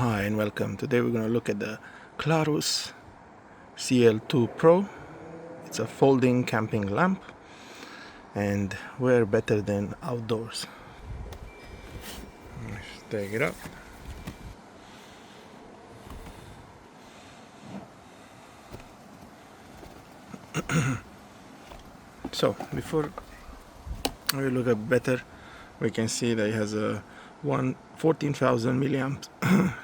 Hi and welcome. Today we're going to look at the KLARUS CL2 Pro. It's a folding camping lamp, and where better than outdoors. Let's take it up. So before we look at better, we can see that it has a 14,000 milliamp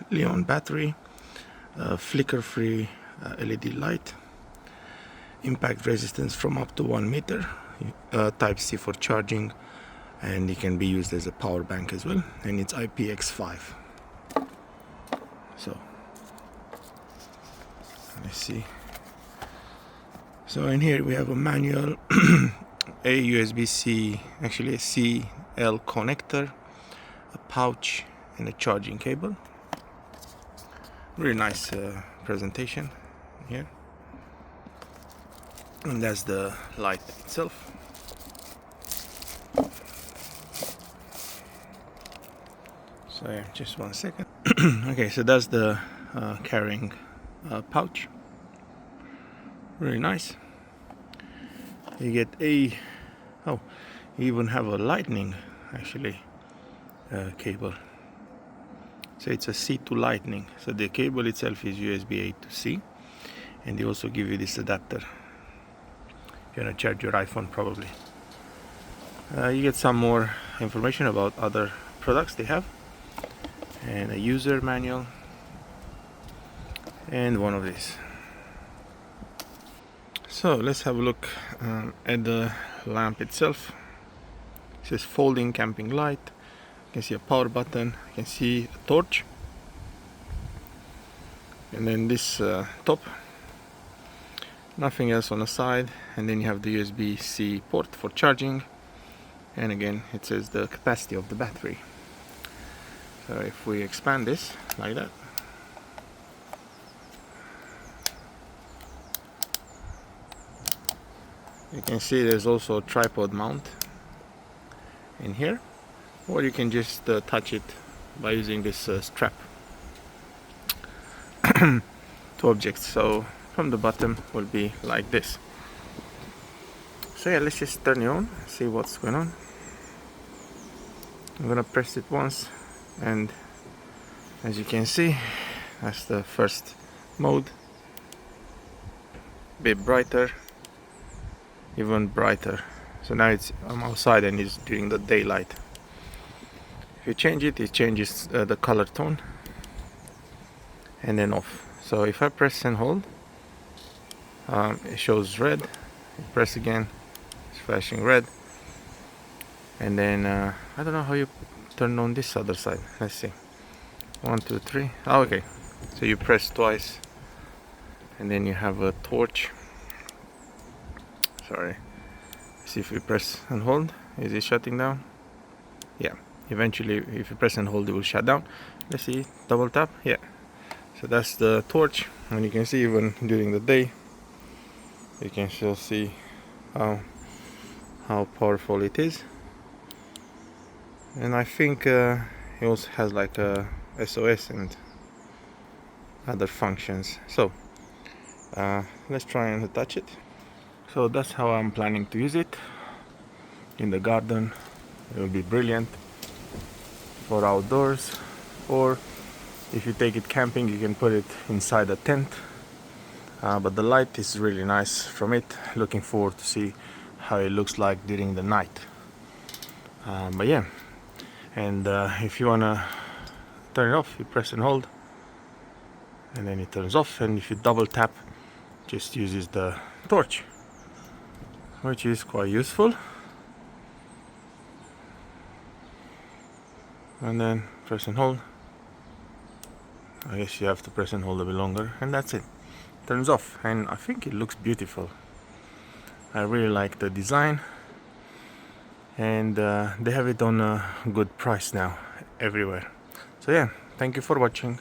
Li-ion battery, flicker-free LED light, impact resistance from up to 1 meter, type C for charging, and it can be used as a power bank as well, and it's IPX5. So let's see. So in here we have a manual, a USB-C, actually a CL connector, a pouch, and a charging cable. Really nice presentation here. And that's the light itself. So yeah, just 1 second. Okay, so that's the carrying pouch. Really nice. You get you even have a lightning actually cable. So it's a C to lightning. So the cable itself is USB A to C, and they also give you this adapter. You're gonna charge your iPhone probably. You get some more information about other products they have, and a user manual, and one of these. So let's have a look at the lamp itself. It says folding camping light. You can see a power button. You can see a torch, and then this top. Nothing else on the side, and then you have the USB-C port for charging, and again it says the capacity of the battery. So if we expand this like that, you can see there's also a tripod mount in here, or you can just touch it by using this strap to objects. So from the bottom will be like this. So yeah, let's just turn it on, see what's going on. I'm gonna press it once, and as you can see, that's the first mode. Bit brighter, even brighter. So now I'm outside and it's during the daylight. If you change it, it changes the color tone, and then off. So if I press and hold, it shows red. You press again, it's flashing red. And then I don't know how you turn on this other side. Let's see. 1, 2, 3. Oh, okay. So you press twice, and then you have a torch. Sorry. See if we press and hold. Is it shutting down? Yeah. Eventually, if you press and hold, it will shut down. Let's see. Double tap. Yeah. So that's the torch, and you can see even during the day, you can still see how powerful it is. And I think it also has like a SOS and other functions. So let's try and attach it. So that's how I'm planning to use it. In the garden, it will be brilliant. For outdoors, or if you take it camping, you can put it inside a tent. But the light is really nice from it. Looking forward to see how it looks like during the night. But yeah, and if you wanna turn it off, you press and hold, and then it turns off. And if you double tap, just uses the torch, which is quite useful. And then press and hold. I guess you have to press and hold a bit longer, and that's it. Turns off, and I think it looks beautiful. I really like the design, and they have it on a good price now everywhere. So yeah, thank you for watching.